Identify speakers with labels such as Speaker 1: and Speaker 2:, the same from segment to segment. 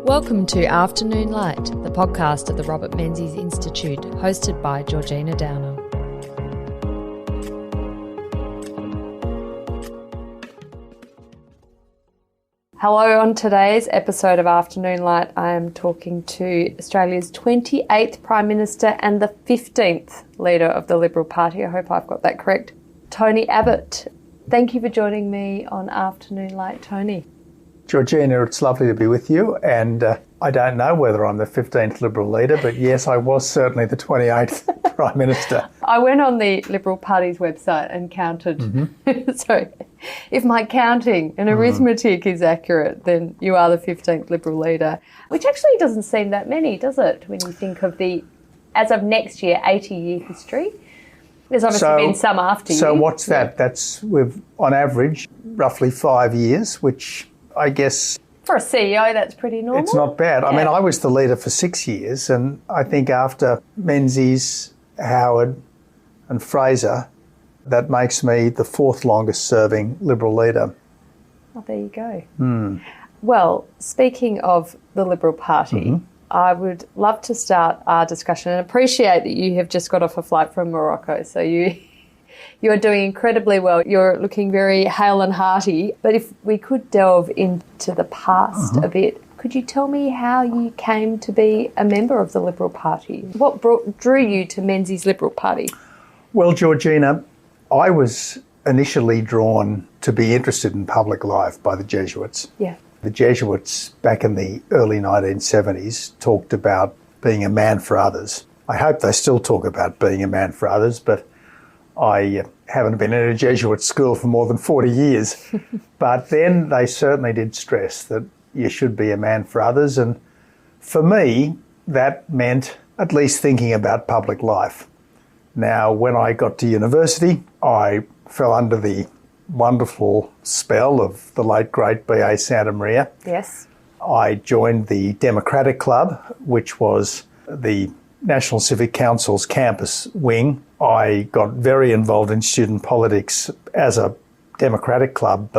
Speaker 1: Welcome to Afternoon Light, the podcast of the Robert Menzies Institute, hosted by Georgina Downer. Hello, on today's episode of Afternoon Light, I am talking to Australia's 28th Prime Minister and the 15th Leader of the Liberal Party. I hope I've got that correct. Tony Abbott. Thank you for joining me on Afternoon Light, Tony.
Speaker 2: Georgina, it's lovely to be with you, and I don't know whether I'm the 15th Liberal leader, but yes, I was certainly the 28th Prime Minister.
Speaker 1: I went on the Liberal Party's website and counted. So if my counting and arithmetic is accurate, then you are the 15th Liberal leader, which actually doesn't seem that many, does it, when you think of the, as of next year, 80-year history? There's obviously been some after you.
Speaker 2: So what's that? That's, with on average, roughly 5 years, which I guess...
Speaker 1: For a CEO, that's pretty normal.
Speaker 2: It's not bad. I mean, I was the leader for 6 years, and I think after Menzies, Howard and Fraser, that makes me the fourth longest serving Liberal leader.
Speaker 1: Oh, there you go. Well, speaking of the Liberal Party, I would love to start our discussion and appreciate that you have just got off a flight from Morocco, so you're doing incredibly well. You're looking very hale and hearty. But if we could delve into the past a bit, could you tell me how you came to be a member of the Liberal Party? What drew you to Menzies Liberal Party?
Speaker 2: Well, Georgina, I was initially drawn to be interested in public life by the Jesuits.
Speaker 1: Yeah.
Speaker 2: The Jesuits back in the early 1970s talked about being a man for others. I hope they still talk about being a man for others, but I haven't been in a Jesuit school for more than 40 years. But then they certainly did stress that you should be a man for others. And for me, that meant at least thinking about public life. Now, when I got to university, I fell under the wonderful spell of the late, great B.A. Santa Maria.
Speaker 1: Yes.
Speaker 2: I joined the Democratic Club, which was the National Civic Council's campus wing. I got very involved in student politics as a Democratic Club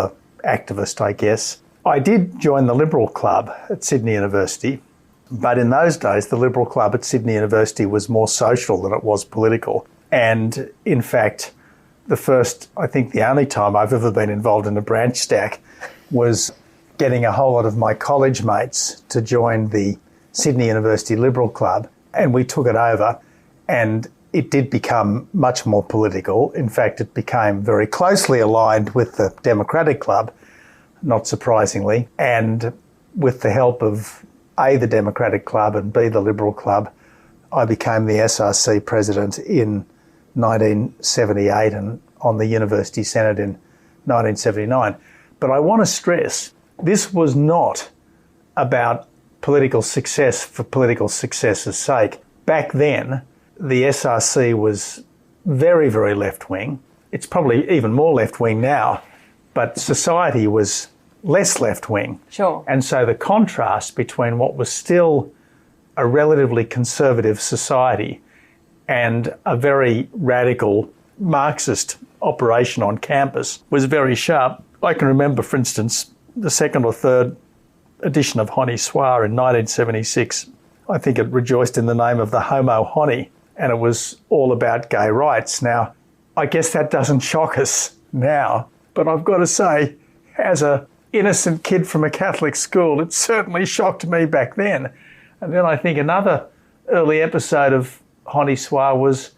Speaker 2: activist, I guess. I did join the Liberal Club at Sydney University, but in those days, the Liberal Club at Sydney University was more social than it was political. And in fact, the first, I think the only time I've ever been involved in a branch stack was getting a whole lot of my college mates to join the Sydney University Liberal Club, and we took it over, and it did become much more political. In fact, it became very closely aligned with the Democratic Club, not surprisingly, and with the help of A, the Democratic Club, and B, the Liberal Club, I became the SRC president in 1978 and on the University Senate in 1979. But I want to stress, this was not about political success for political success's sake. Back then, the SRC was very, very left-wing. It's probably even more left-wing now, but society was less left-wing.
Speaker 1: Sure.
Speaker 2: And so the contrast between what was still a relatively conservative society and a very radical Marxist operation on campus was very sharp. I can remember, for instance, the second or third edition of Honi Soit in 1976. I think it rejoiced in the name of the Homo Honi, and it was all about gay rights. Now, I guess that doesn't shock us now, but I've got to say, as an innocent kid from a Catholic school, it certainly shocked me back then. And then I think another early episode of Honi Soit was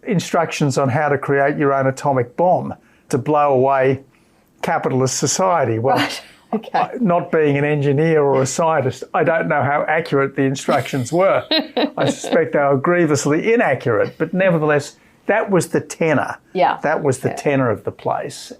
Speaker 2: instructions on how to create your own atomic bomb to blow away capitalist society. Well,
Speaker 1: right. Okay.
Speaker 2: Not being an engineer or a scientist, I don't know how accurate the instructions were. I suspect they were grievously inaccurate, but nevertheless, that was the tenor.
Speaker 1: Yeah.
Speaker 2: That was the tenor of the place.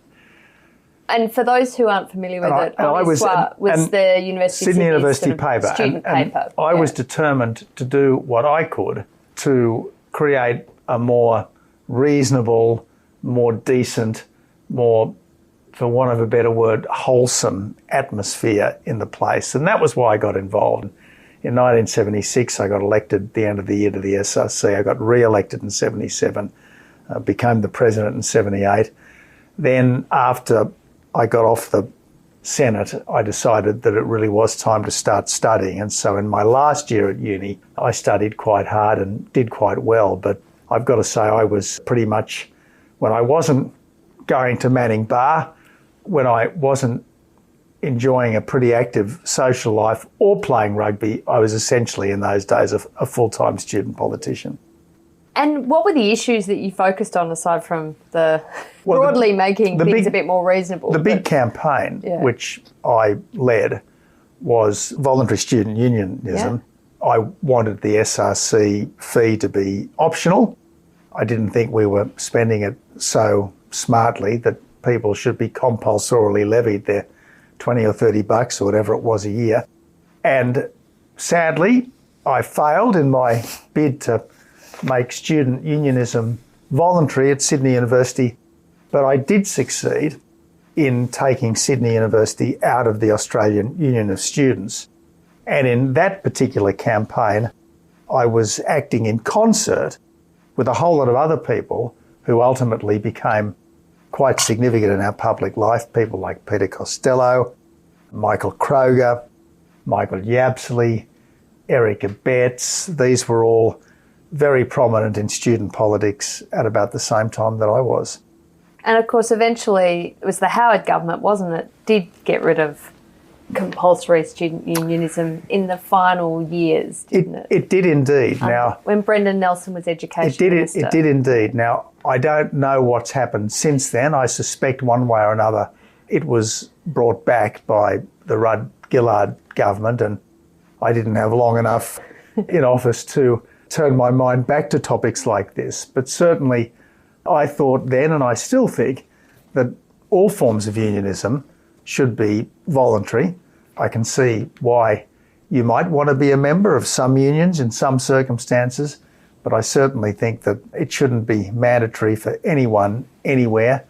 Speaker 1: And for those who aren't familiar with it, Honi Soit was the
Speaker 2: Sydney University paper.
Speaker 1: Student paper.
Speaker 2: I was determined to do what I could to create a more reasonable, more decent, more, for want of a better word, wholesome atmosphere in the place. And that was why I got involved. In 1976, I got elected at the end of the year to the SRC. I got re-elected in 77, became the president in 78. Then after I got off the Senate, I decided that it really was time to start studying. And so in my last year at uni, I studied quite hard and did quite well. But I've got to say I was pretty much, when I wasn't going to Manning Bar, when I wasn't enjoying a pretty active social life or playing rugby, I was essentially in those days a full-time student politician.
Speaker 1: And what were the issues that you focused on aside from broadly making things a bit more reasonable?
Speaker 2: The big campaign, which I led, was voluntary student unionism. Yeah. I wanted the SRC fee to be optional. I didn't think we were spending it so smartly that people should be compulsorily levied their $20 or $30 or whatever it was a year. And sadly, I failed in my bid to make student unionism voluntary at Sydney University, but I did succeed in taking Sydney University out of the Australian Union of Students. And in that particular campaign, I was acting in concert with a whole lot of other people who ultimately became quite significant in our public life, people like Peter Costello, Michael Kroger, Michael Yapsley, Erica Betts. These were all very prominent in student politics at about the same time that I was.
Speaker 1: And of course, eventually, it was the Howard government, wasn't it, did get rid of compulsory student unionism in the final years, didn't it?
Speaker 2: It did indeed. Now,
Speaker 1: when Brendan Nelson was education minister.
Speaker 2: It did indeed. Now, I don't know what's happened since then. I suspect one way or another it was brought back by the Rudd-Gillard government, and I didn't have long enough in office to turn my mind back to topics like this. But certainly I thought then, and I still think, that all forms of unionism should be voluntary. I can see why you might want to be a member of some unions in some circumstances, but I certainly think that it shouldn't be mandatory for anyone, anywhere.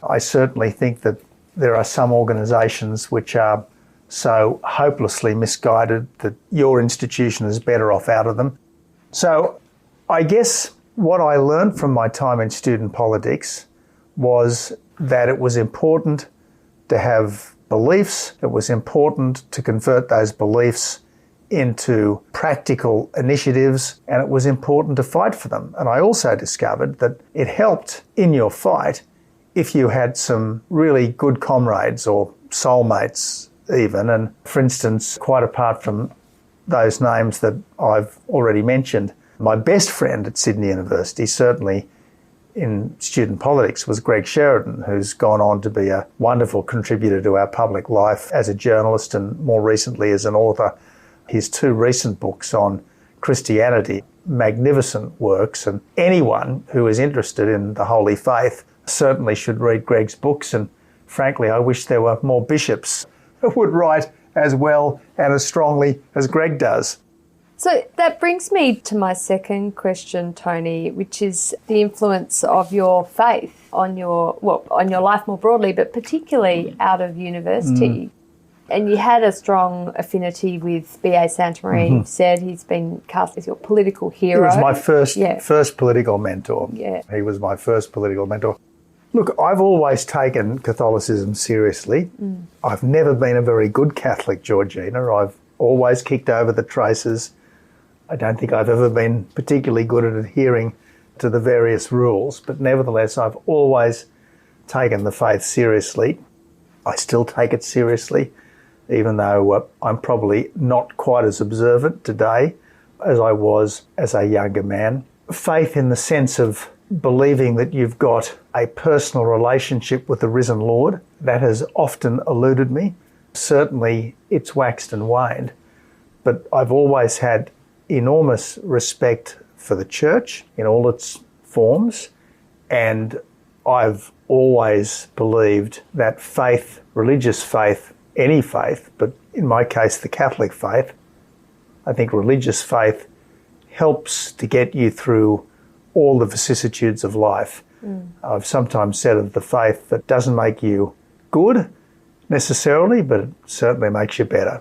Speaker 2: I certainly think that there are some organisations which are so hopelessly misguided that your institution is better off out of them. So I guess what I learned from my time in student politics was that it was important to have beliefs. It was important to convert those beliefs into practical initiatives, and it was important to fight for them. And I also discovered that it helped in your fight if you had some really good comrades or soulmates even. And for instance, quite apart from those names that I've already mentioned, my best friend at Sydney University, certainly in student politics, was Greg Sheridan, who's gone on to be a wonderful contributor to our public life as a journalist and more recently as an author. His two recent books on Christianity, magnificent works, and anyone who is interested in the Holy Faith certainly should read Greg's books. And frankly, I wish there were more bishops who would write as well and as strongly as Greg does.
Speaker 1: So that brings me to my second question, Tony, which is the influence of your faith on your life more broadly, but particularly out of university. And you had a strong affinity with B.A. Santamaria. You've said he's been cast as your political hero.
Speaker 2: He was my first political mentor.
Speaker 1: Yeah.
Speaker 2: He was my first political mentor. Look, I've always taken Catholicism seriously. I've never been a very good Catholic, Georgina. I've always kicked over the traces. I don't think I've ever been particularly good at adhering to the various rules, but nevertheless, I've always taken the faith seriously. I still take it seriously, even though I'm probably not quite as observant today as I was as a younger man. Faith in the sense of believing that you've got a personal relationship with the risen Lord, that has often eluded me. Certainly it's waxed and waned, but I've always had enormous respect for the church in all its forms, and I've always believed that faith, religious faith, any faith, but in my case the Catholic faith, I think religious faith helps to get you through all the vicissitudes of life. I've sometimes said of the faith that doesn't make you good necessarily, but it certainly makes you better.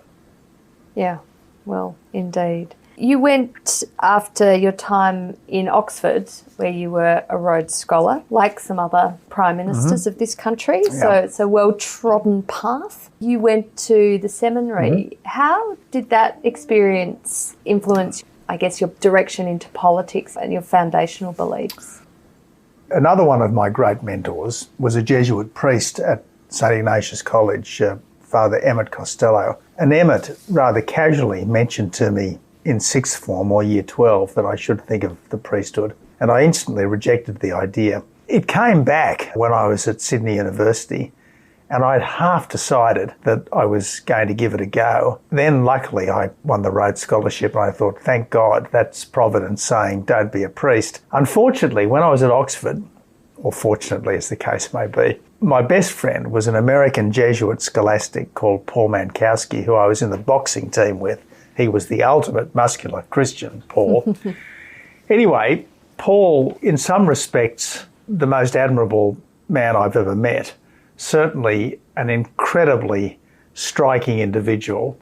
Speaker 1: Yeah, well, indeed. You went after your time in Oxford, where you were a Rhodes Scholar, like some other prime ministers of this country, so it's a well-trodden path. You went to the seminary. How did that experience influence, I guess, your direction into politics and your foundational beliefs?
Speaker 2: Another one of my great mentors was a Jesuit priest at St Ignatius College, Father Emmett Costello. And Emmett rather casually mentioned to me in sixth form or year 12 that I should think of the priesthood, and I instantly rejected the idea. It came back when I was at Sydney University, and I'd half decided that I was going to give it a go. Then luckily I won the Rhodes Scholarship, and I thought, thank God, that's Providence saying don't be a priest. Unfortunately, when I was at Oxford, or fortunately as the case may be, my best friend was an American Jesuit scholastic called Paul Mankowski, who I was in the boxing team with. He was the ultimate muscular Christian, Paul. Anyway, Paul, in some respects, the most admirable man I've ever met. Certainly an incredibly striking individual.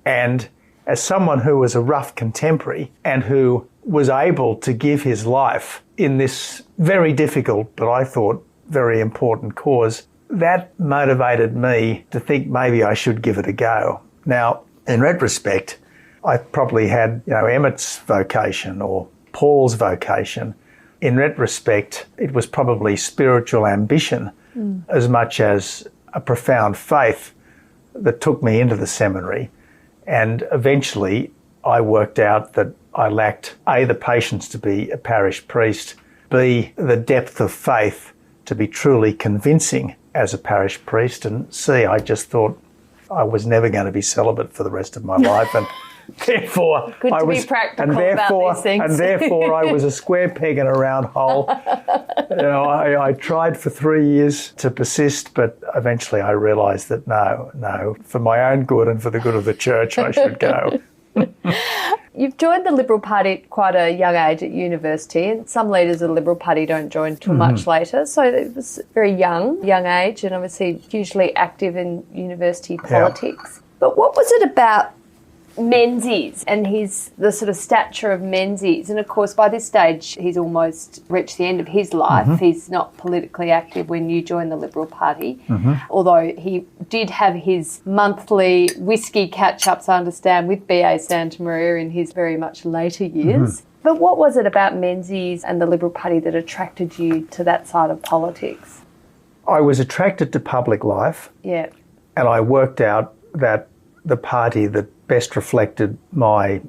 Speaker 2: And as someone who was a rough contemporary and who was able to give his life in this very difficult, but I thought very important cause, that motivated me to think maybe I should give it a go. Now, in retrospect, I probably had, Emmett's vocation or Paul's vocation. In retrospect, it was probably spiritual ambition as much as a profound faith that took me into the seminary. And eventually I worked out that I lacked A, the patience to be a parish priest, B, the depth of faith to be truly convincing as a parish priest, and C, I just thought I was never going to be celibate for the rest of my life, and therefore
Speaker 1: Good to be practical about these things.
Speaker 2: And therefore I was a square peg in a round hole. I tried for 3 years to persist, but eventually I realised that no, for my own good and for the good of the church, I should go.
Speaker 1: You've joined the Liberal Party at quite a young age at university, and some leaders of the Liberal Party don't join till much later, so it was very young age, and obviously hugely active in university politics. Yeah. But what was it about Menzies and the sort of stature of Menzies? And of course, by this stage, he's almost reached the end of his life. He's not politically active when you joined the Liberal Party, although he did have his monthly whiskey catch-ups, I understand, with B.A. Santa Maria in his very much later years. But what was it about Menzies and the Liberal Party that attracted you to that side of politics?
Speaker 2: I was attracted to public life.
Speaker 1: Yeah.
Speaker 2: And I worked out that the party that best reflected my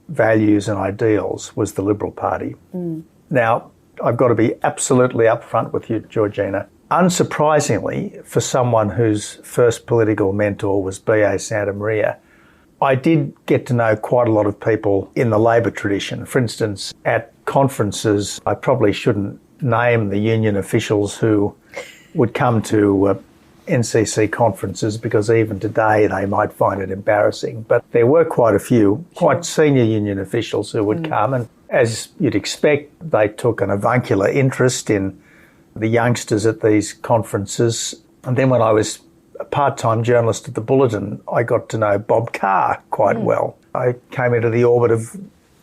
Speaker 2: values and ideals was the Liberal Party. Now, I've got to be absolutely upfront with you, Georgina. Unsurprisingly, for someone whose first political mentor was B.A. Santa Maria, I did get to know quite a lot of people in the Labor tradition. For instance, at conferences, I probably shouldn't name the union officials who would come to NCC conferences, because even today they might find it embarrassing. But there were quite a few, quite senior union officials who would come, and as you'd expect, they took an avuncular interest in the youngsters at these conferences. And then when I was a part-time journalist at the Bulletin, I got to know Bob Carr quite well. I came into the orbit of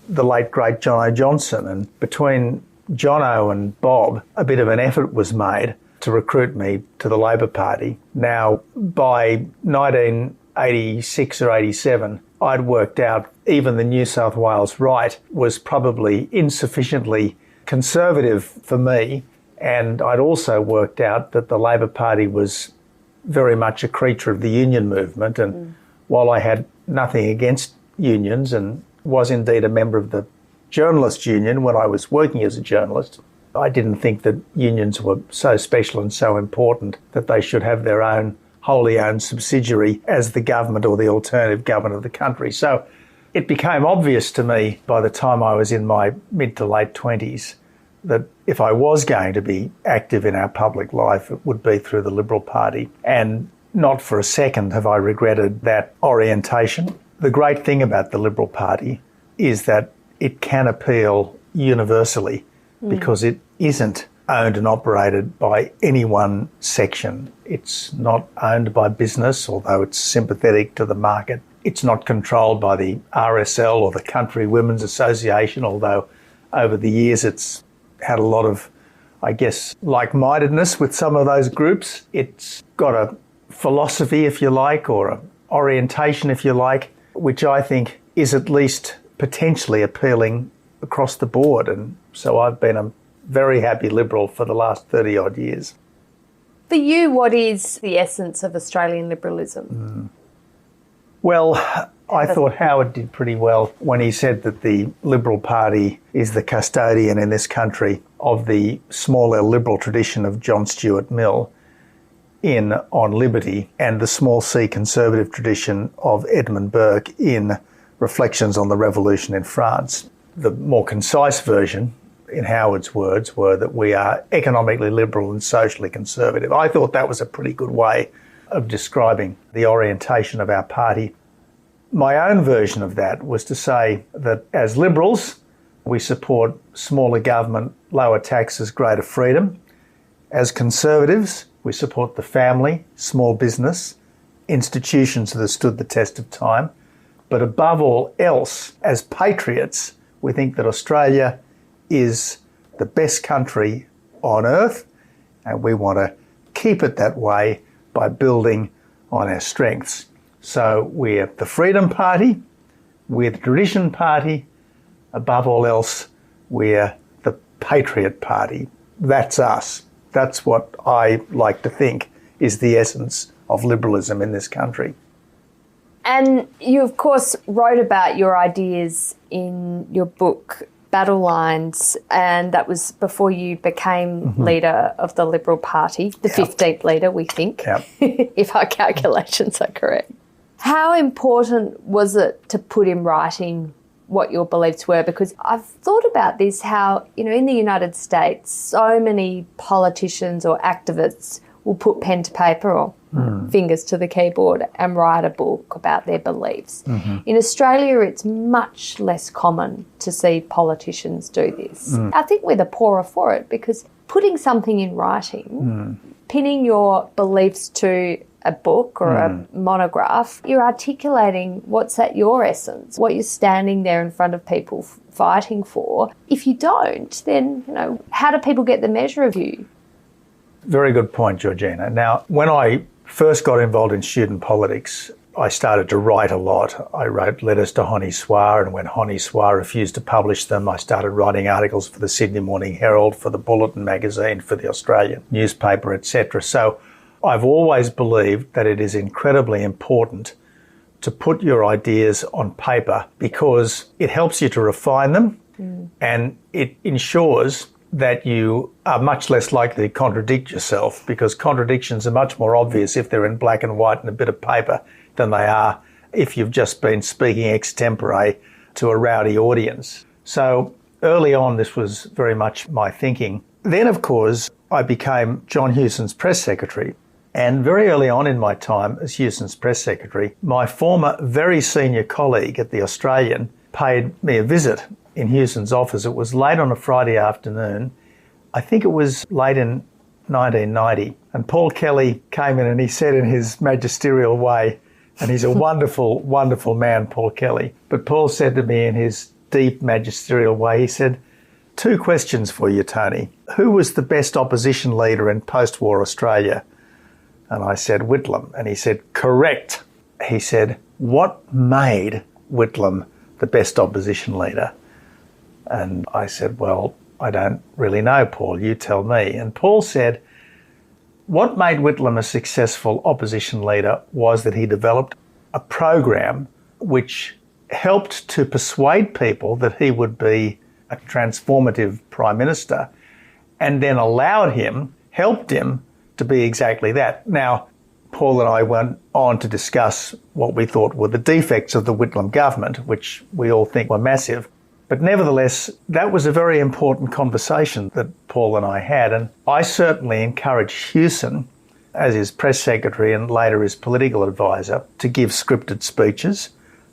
Speaker 2: the late, great Jono Johnson, and between Jono and Bob, a bit of an effort was made to recruit me to the Labor Party. Now, by 1986 or 87, I'd worked out even the New South Wales right was probably insufficiently conservative for me, and I'd also worked out that the Labor Party was very much a creature of the union movement, and while I had nothing against unions and was indeed a member of the Journalists' Union when I was working as a journalist, I didn't think that unions were so special and so important that they should have their own wholly owned subsidiary as the government or the alternative government of the country. So it became obvious to me by the time I was in my mid to late 20s that if I was going to be active in our public life, it would be through the Liberal Party. And not for a second have I regretted that orientation. The great thing about the Liberal Party is that it can appeal universally, because it isn't owned and operated by any one section. It's not owned by business, although it's sympathetic to the market. It's not controlled by the RSL or the Country Women's Association, although over the years it's had a lot of, I guess, like-mindedness with some of those groups. It's got a philosophy, if you like, or an orientation, if you like, which I think is at least potentially appealing across the board. And so I've been a very happy Liberal for the last 30-odd years.
Speaker 1: For you, what is the essence of Australian liberalism?
Speaker 2: Well, I thought Howard did pretty well when he said that the Liberal Party is the custodian in this country of the small L liberal tradition of John Stuart Mill on liberty, and the small c conservative tradition of Edmund Burke in Reflections on the Revolution in France. The more concise version, in Howard's words, were that we are economically liberal and socially conservative. I thought that was a pretty good way of describing the orientation of our party. My own version of that was to say that as Liberals, we support smaller government, lower taxes, greater freedom. As Conservatives, we support the family, small business, institutions that have stood the test of time. But above all else, as Patriots, we think that Australia is the best country on earth, and we want to keep it that way by building on our strengths. So we're the Freedom Party, we're the Tradition Party, above all else, we're the Patriot Party. That's us. That's what I like to think is the essence of liberalism in this country.
Speaker 1: And you, of course, wrote about your ideas in your book, Battle Lines, and that was before you became leader of the Liberal Party, the 15th leader, we think, if our calculations are correct. How important was it to put in writing what your beliefs were? Because I've thought about this, how, in the United States, so many politicians or activists will put pen to paper or fingers to the keyboard and write a book about their beliefs. In Australia, it's much less common to see politicians do this. I think we're the poorer for it, because putting something in writing, pinning your beliefs to a book or a monograph, you're articulating what's at your essence, what you're standing there in front of people fighting for. If you don't, then, how do people get the measure of you?
Speaker 2: Very good point, Georgina. Now, when I first got involved in student politics, I started to write a lot. I wrote letters to Honi Soit, and when Honi Soit refused to publish them, I started writing articles for the Sydney Morning Herald, for the Bulletin magazine, for the Australian newspaper, etc. So I've always believed that it is incredibly important to put your ideas on paper, because it helps you to refine them and it ensures that you are much less likely to contradict yourself, because contradictions are much more obvious if they're in black and white and a bit of paper than they are if you've just been speaking extempore to a rowdy audience. So early on, this was very much my thinking. Then, of course, I became John Hewson's press secretary. And very early on in my time as Hewson's press secretary, my former very senior colleague at the Australian paid me a visit in Hewson's office. It was late on a Friday afternoon. I think it was late in 1990. And Paul Kelly came in and he said in his magisterial way, and he's a wonderful, wonderful man, Paul Kelly. But Paul said to me in his deep magisterial way, he said, 2 questions for you, Tony. Who was the best opposition leader in post-war Australia? And I said, Whitlam. And he said, correct. He said, what made Whitlam the best opposition leader? And I said, well, I don't really know, Paul. You tell me. And Paul said, what made Whitlam a successful opposition leader was that he developed a program which helped to persuade people that he would be a transformative prime minister, and then helped him to be exactly that. Now, Paul and I went on to discuss what we thought were the defects of the Whitlam government, which we all think were massive. But nevertheless, that was a very important conversation that Paul and I had. And I certainly encouraged Hewson, as his press secretary and later his political advisor, to give scripted speeches.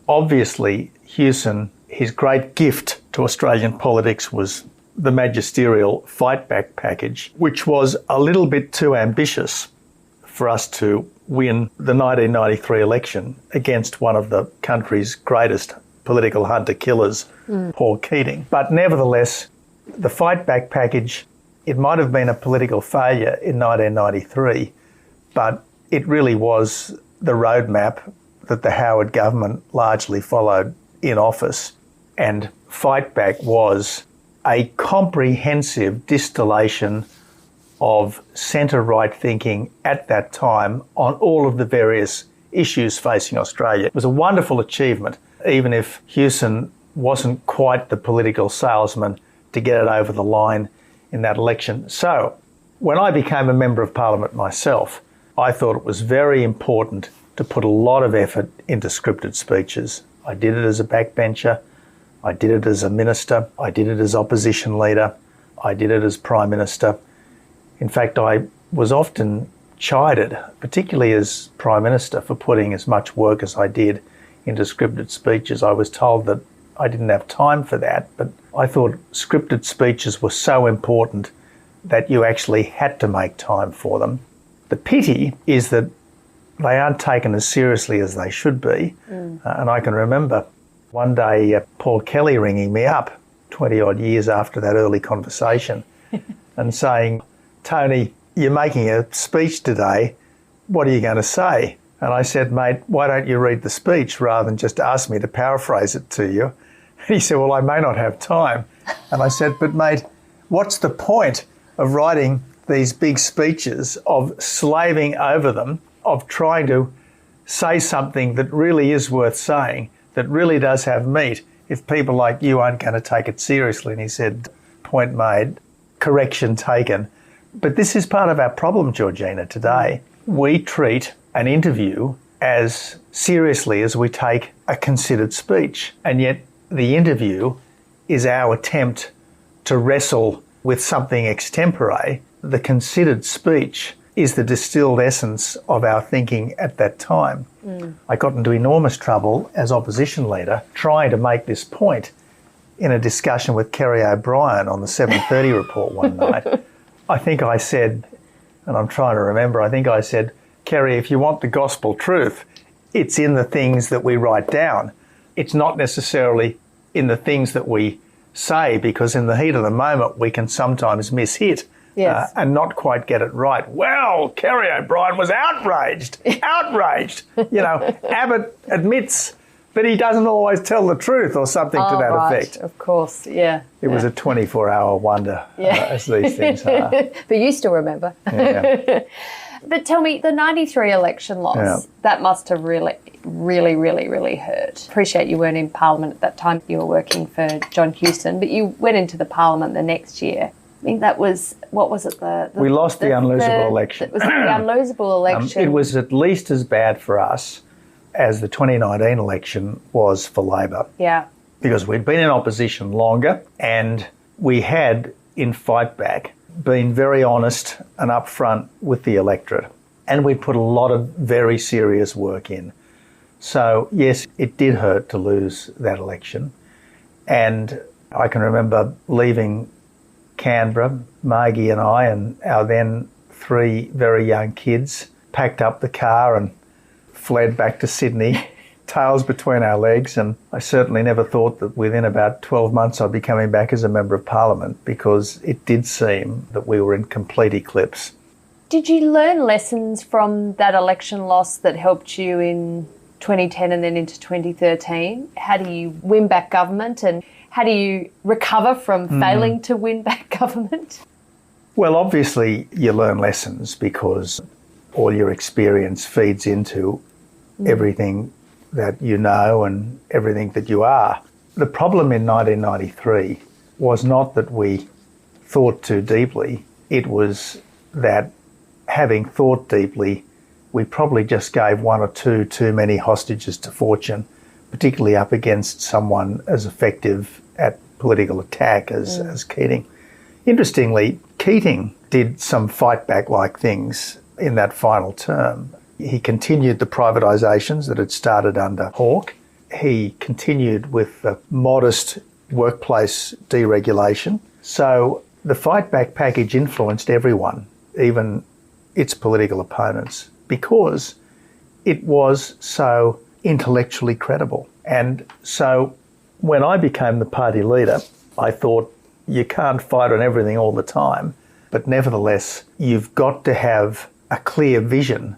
Speaker 2: Obviously, Hewson, his great gift to Australian politics was the magisterial fight back package, which was a little bit too ambitious for us to win the 1993 election against one of the country's greatest political hunter-killers, Paul Keating. But nevertheless, the fight back package, it might have been a political failure in 1993, but it really was the roadmap that the Howard government largely followed in office. And fight back was a comprehensive distillation of centre-right thinking at that time on all of the various issues facing Australia. It was a wonderful achievement, even if Hewson wasn't quite the political salesman to get it over the line in that election. So, when I became a Member of Parliament myself, I thought it was very important to put a lot of effort into scripted speeches. I did it as a backbencher, I did it as a minister, I did it as opposition leader, I did it as Prime Minister. In fact, I was often chided, particularly as Prime Minister, for putting as much work as I did into scripted speeches. I was told that I didn't have time for that, but I thought scripted speeches were so important that you actually had to make time for them. The pity is that they aren't taken as seriously as they should be. And I can remember one day Paul Kelly ringing me up 20 odd years after that early conversation and saying, "Tony, you're making a speech today. What are you going to say?" And I said, "Mate, why don't you read the speech rather than just ask me to paraphrase it to you?" And he said, "Well, I may not have time." And I said, "But mate, what's the point of writing these big speeches, of slaving over them, of trying to say something that really is worth saying, that really does have meat, if people like you aren't going to take it seriously?" And he said, "Point made, correction taken." But this is part of our problem, Georgina, today. We treat an interview as seriously as we take a considered speech, and yet the interview is our attempt to wrestle with something extempore. The considered speech is the distilled essence of our thinking at that time. I got into enormous trouble as opposition leader trying to make this point in a discussion with Kerry O'Brien on the 7:30 report one night. I think I said, and I'm trying to remember, I think I said, "Kerry, if you want the gospel truth, it's in the things that we write down. It's not necessarily in the things that we say, because in the heat of the moment we can sometimes miss-hit and not quite get it right." Well, Kerry O'Brien was outraged. You know, Abbott admits that he doesn't always tell the truth or something to that effect.
Speaker 1: Of course, yeah.
Speaker 2: It was a 24-hour wonder, as these things are.
Speaker 1: But you still remember.
Speaker 2: Yeah.
Speaker 1: But tell me, the 93 election loss, that must have really hurt. Appreciate you weren't in Parliament at that time. You were working for John Hewson, but you went into the Parliament the next year. I think that was, what was it?
Speaker 2: We lost the unlosable election.
Speaker 1: It was the unlosable election.
Speaker 2: It was at least as bad for us as the 2019 election was for Labor.
Speaker 1: Yeah.
Speaker 2: Because we'd been in opposition longer, and we had, in fight back, been very honest and upfront with the electorate. And we'd put a lot of very serious work in. So, yes, it did hurt to lose that election. And I can remember leaving Canberra, Margie and I and our then 3 very young kids packed up the car and fled back to Sydney, tails between our legs. And I certainly never thought that within about 12 months I'd be coming back as a Member of Parliament, because it did seem that we were in complete eclipse.
Speaker 1: Did you learn lessons from that election loss that helped you in 2010 and then into 2013? How do you win back government, and how do you recover from failing to win back government?
Speaker 2: Well, obviously you learn lessons, because all your experience feeds into everything that you know and everything that you are. The problem in 1993 was not that we thought too deeply. It was that, having thought deeply, we probably just gave 1 or 2 too many hostages to fortune, particularly up against someone as effective at political attack as Keating. Interestingly, Keating did some fight-back-like things in that final term. He continued the privatisations that had started under Hawke. He continued with the modest workplace deregulation. So the fight-back package influenced everyone, even its political opponents because it was so intellectually credible. And so when I became the party leader, I thought you can't fight on everything all the time, but nevertheless, you've got to have a clear vision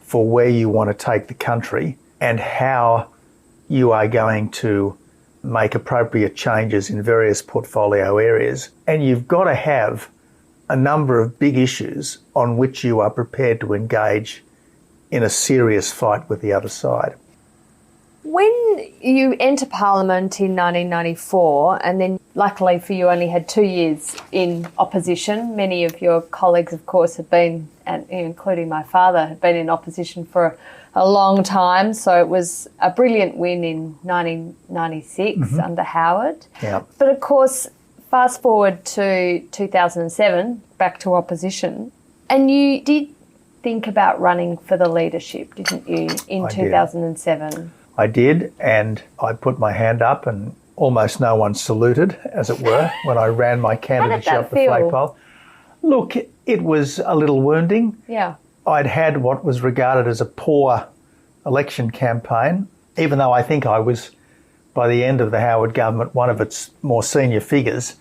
Speaker 2: for where you want to take the country and how you are going to make appropriate changes in various portfolio areas. And you've got to have a number of big issues on which you are prepared to engage in a serious fight with the other side.
Speaker 1: When you enter Parliament in 1994, and then luckily for you only had 2 years in opposition, many of your colleagues, of course, have been, and including my father, have been in opposition for a long time, so it was a brilliant win in 1996 under Howard.
Speaker 2: Yeah.
Speaker 1: But of course, fast forward to 2007, back to opposition, and you did think about running for the leadership, didn't you, in 2007?
Speaker 2: I did, and I put my hand up and almost no one saluted, as it were, when I ran my candidacy up the flagpole. Look, it was a little wounding.
Speaker 1: Yeah.
Speaker 2: I'd had what was regarded as a poor election campaign, even though I think I was, by the end of the Howard government, one of its more senior figures.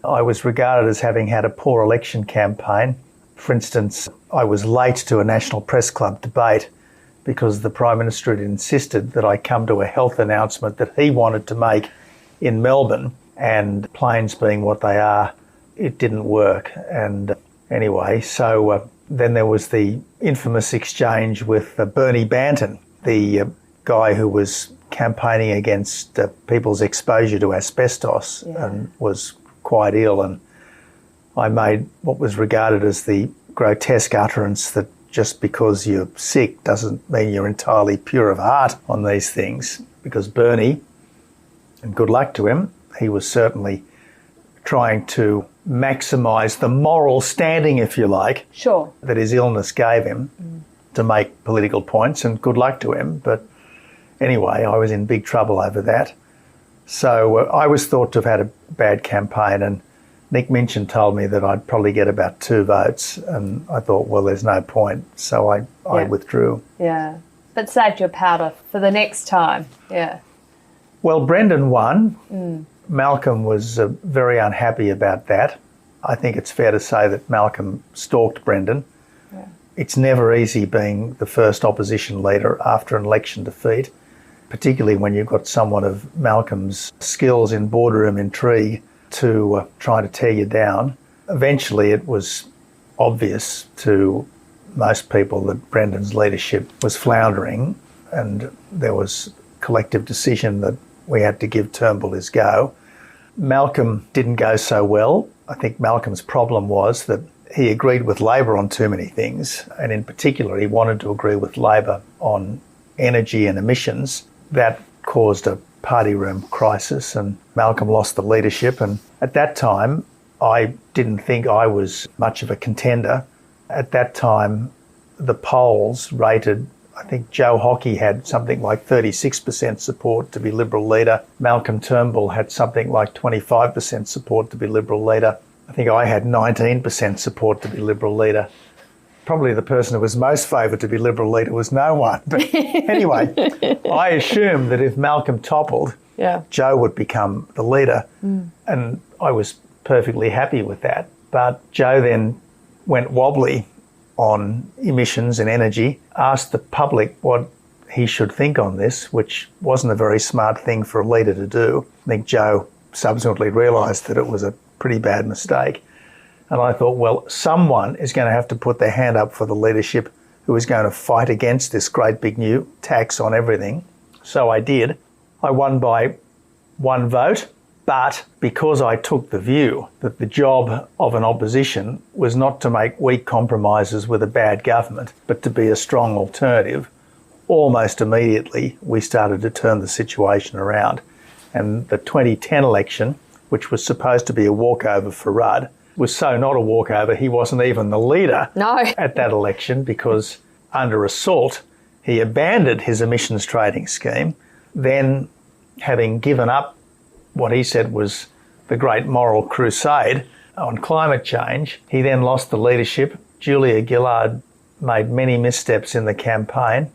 Speaker 2: I was regarded as having had a poor election campaign. For instance, I was late to a National Press Club debate because the Prime Minister had insisted that I come to a health announcement that he wanted to make in Melbourne, and planes being what they are, it didn't work. And anyway, so then there was the infamous exchange with Bernie Banton, the guy who was campaigning against people's exposure to asbestos and was quite ill. And I made what was regarded as the grotesque utterance that just because you're sick doesn't mean you're entirely pure of heart on these things. Because Bernie, and good luck to him, he was certainly trying to maximise the moral standing, if you like, that his illness gave him to make political points, and good luck to him. But anyway, I was in big trouble over that. So I was thought to have had a bad campaign, and Nick Minchin told me that I'd probably get about 2 votes, and I thought, well, there's no point, so I withdrew.
Speaker 1: Yeah, but saved your powder for the next time, yeah.
Speaker 2: Well, Brendan won. Malcolm was very unhappy about that. I think it's fair to say that Malcolm stalked Brendan. Yeah. It's never easy being the first opposition leader after an election defeat, particularly when you've got someone of Malcolm's skills in boardroom intrigue to try to tear you down. Eventually it was obvious to most people that Brendan's leadership was floundering, and there was collective decision that we had to give Turnbull his go. Malcolm didn't go so well. I think Malcolm's problem was that he agreed with Labor on too many things, and in particular he wanted to agree with Labor on energy and emissions. That caused a party room crisis, and Malcolm lost the leadership. And at that time, I didn't think I was much of a contender. At that time, the polls rated, I think Joe Hockey had something like 36% support to be Liberal leader. Malcolm Turnbull had something like 25% support to be Liberal leader. I think I had 19% support to be Liberal leader. Probably the person who was most favoured to be Liberal leader was no one. But anyway, I assumed that if Malcolm toppled, Joe would become the leader. And I was perfectly happy with that. But Joe then went wobbly on emissions and energy, asked the public what he should think on this, which wasn't a very smart thing for a leader to do. I think Joe subsequently realised that it was a pretty bad mistake. And I thought, well, someone is going to have to put their hand up for the leadership who is going to fight against this great big new tax on everything. So I did. I won by 1 vote, but because I took the view that the job of an opposition was not to make weak compromises with a bad government, but to be a strong alternative, almost immediately we started to turn the situation around. And the 2010 election, which was supposed to be a walkover for Rudd, was so not a walkover, he wasn't even the leader at that election, because under assault, he abandoned his emissions trading scheme. Then, having given up what he said was the great moral crusade on climate change, he then lost the leadership, Julia Gillard made many missteps in the campaign.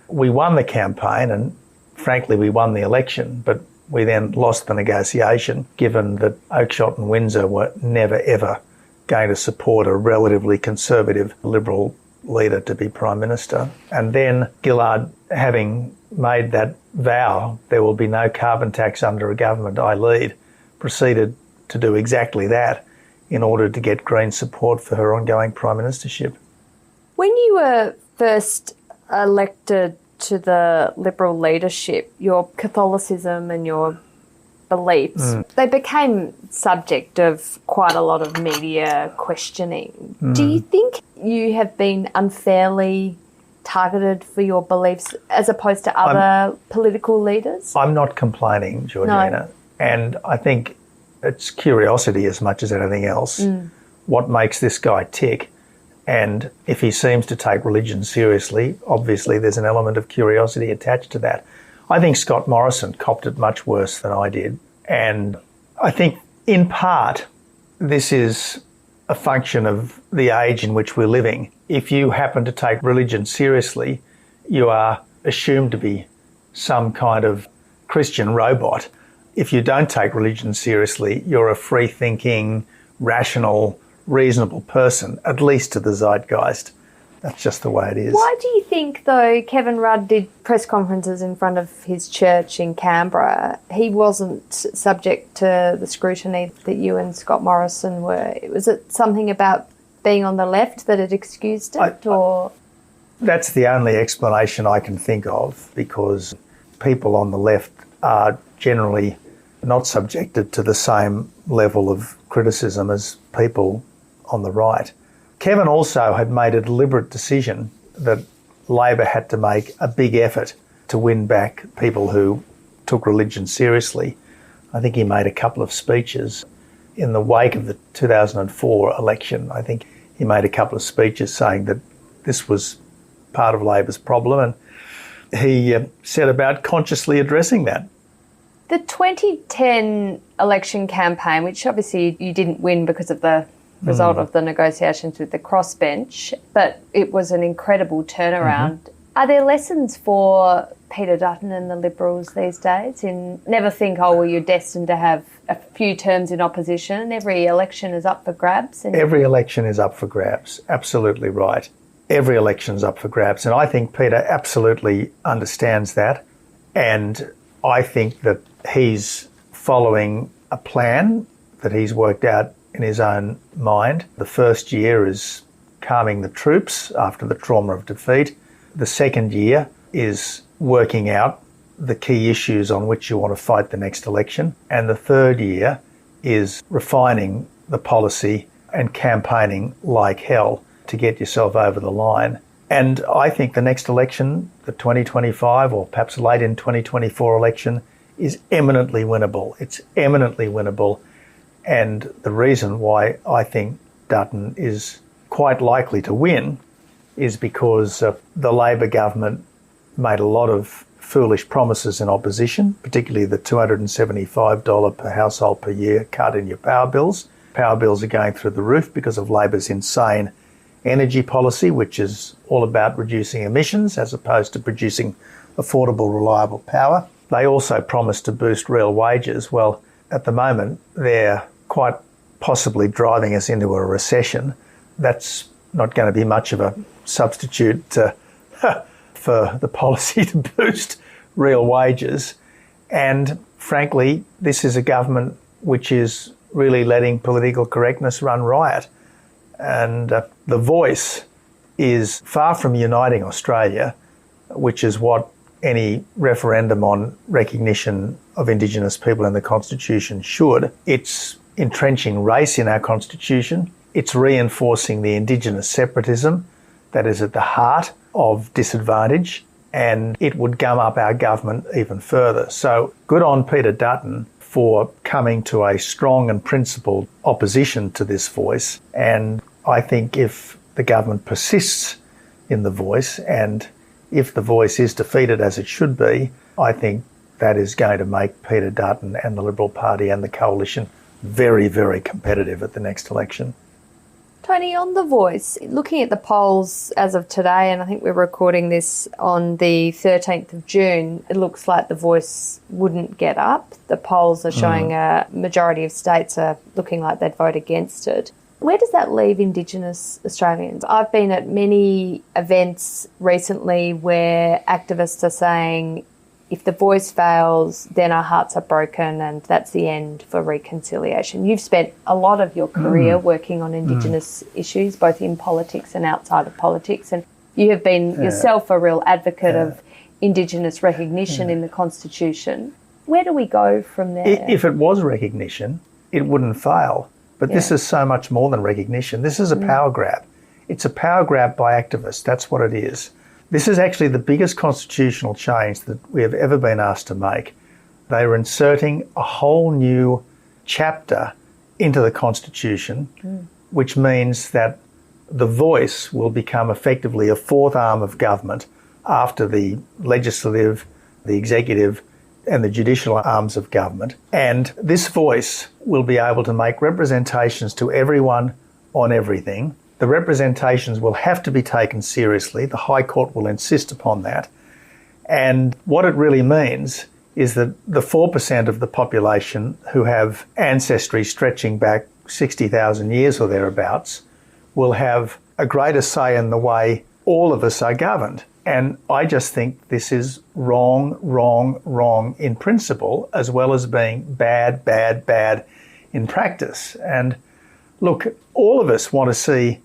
Speaker 2: We won the campaign and, frankly, we won the election, but we then lost the negotiation, given that Oakeshott and Windsor were never, ever going to support a relatively conservative Liberal leader to be Prime Minister. And then Gillard, having made that vow, there will be no carbon tax under a government I lead, proceeded to do exactly that in order to get Green support for her ongoing Prime Ministership.
Speaker 1: When you were first elected to the Liberal leadership, your Catholicism and your beliefs, they became subject of quite a lot of media questioning. Do you think you have been unfairly targeted for your beliefs as opposed to other political leaders?
Speaker 2: I'm not complaining, Georgina. No. And I think it's curiosity as much as anything else. What makes this guy tick? And if he seems to take religion seriously, obviously there's an element of curiosity attached to that. I think Scott Morrison copped it much worse than I did. And I think in part this is a function of the age in which we're living. If you happen to take religion seriously, you are assumed to be some kind of Christian robot. If you don't take religion seriously, you're a free-thinking, rational, reasonable person, at least to the zeitgeist. That's just the way it is.
Speaker 1: Why do you think, though, Kevin Rudd did press conferences in front of his church in Canberra, he wasn't subject to the scrutiny that you and Scott Morrison were? Was it something about being on the left that it excused it, or...?
Speaker 2: That's the only explanation I can think of, because people on the left are generally not subjected to the same level of criticism as people on the right. Kevin also had made a deliberate decision that Labor had to make a big effort to win back people who took religion seriously. I think he made a couple of speeches in the wake of the 2004 election. I think he made a couple of speeches saying that this was part of Labor's problem, and he set about consciously addressing that.
Speaker 1: The 2010 election campaign, which obviously you didn't win because of the result of the negotiations with the crossbench, but it was an incredible turnaround. Are there lessons for Peter Dutton and the Liberals these days in never think, oh, well, you're destined to have a few terms in opposition? Every election is up for grabs.
Speaker 2: Every election is up for grabs. Absolutely right. Every election's up for grabs. And I think Peter absolutely understands that. And I think that he's following a plan that he's worked out in his own mind. The first year is calming the troops after the trauma of defeat. The second year is working out the key issues on which you want to fight the next election. And the third year is refining the policy and campaigning like hell to get yourself over the line. And I think the next election, the 2025 or perhaps late in 2024 election, is eminently winnable. It's eminently winnable. And the reason why I think Dutton is quite likely to win is because the Labor government made a lot of foolish promises in opposition, particularly the $275 per household per year cut in your power bills. Power bills are going through the roof because of Labor's insane energy policy, which is all about reducing emissions as opposed to producing affordable, reliable power. They also promised to boost real wages. Well, at the moment, they're quite possibly driving us into a recession. That's not going to be much of a substitute for the policy to boost real wages. And frankly, this is a government which is really letting political correctness run riot. And the Voice is far from uniting Australia, which is what any referendum on recognition of Indigenous people in the Constitution should. It's entrenching race in our Constitution. It's reinforcing the Indigenous separatism that is at the heart of disadvantage, and it would gum up our government even further. So good on Peter Dutton for coming to a strong and principled opposition to this Voice. And I think if the government persists in the Voice, and if the Voice is defeated as it should be, I think that is going to make Peter Dutton and the Liberal Party and the Coalition very, very competitive at the next election.
Speaker 1: Tony, on The Voice, looking at the polls as of today, and I think we're recording this on the 13th of June, it looks like The Voice wouldn't get up. The polls are showing a majority of states are looking like they'd vote against it. Where does that leave Indigenous Australians? I've been at many events recently where activists are saying, if The Voice fails, then our hearts are broken and that's the end for reconciliation. You've spent a lot of your career working on Indigenous issues, both in politics and outside of politics, and you have been yourself a real advocate of Indigenous recognition in the Constitution. Where do we go from there?
Speaker 2: If it was recognition, it wouldn't fail. But this is so much more than recognition. This is a power grab. It's a power grab by activists. That's what it is. This is actually the biggest constitutional change that we have ever been asked to make. They are inserting a whole new chapter into the Constitution, which means that the voice will become effectively a fourth arm of government after the legislative, the executive and the judicial arms of government. And this voice will be able to make representations to everyone on everything. The representations will have to be taken seriously. The High Court will insist upon that. And what it really means is that the 4% of the population who have ancestry stretching back 60,000 years or thereabouts will have a greater say in the way all of us are governed. And I just think this is wrong, wrong, wrong in principle, as well as being bad, bad, bad in practice. And look, all of us want to see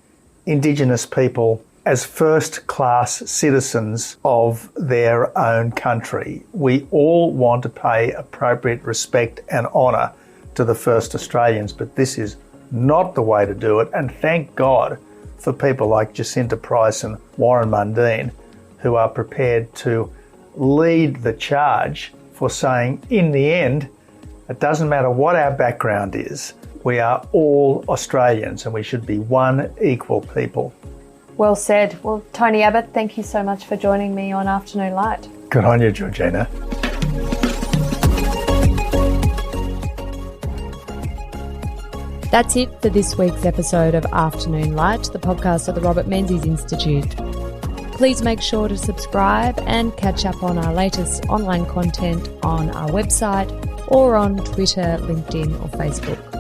Speaker 2: Indigenous people as first-class citizens of their own country. We all want to pay appropriate respect and honour to the first Australians, but this is not the way to do it. And thank God for people like Jacinta Price and Warren Mundine, who are prepared to lead the charge for saying, in the end, it doesn't matter what our background is, we are all Australians and we should be one equal people.
Speaker 1: Well said. Well, Tony Abbott, thank you so much for joining me on Afternoon Light.
Speaker 2: Good on you, Georgina.
Speaker 1: That's it for this week's episode of Afternoon Light, the podcast of the Robert Menzies Institute. Please make sure to subscribe and catch up on our latest online content on our website or on Twitter, LinkedIn or Facebook.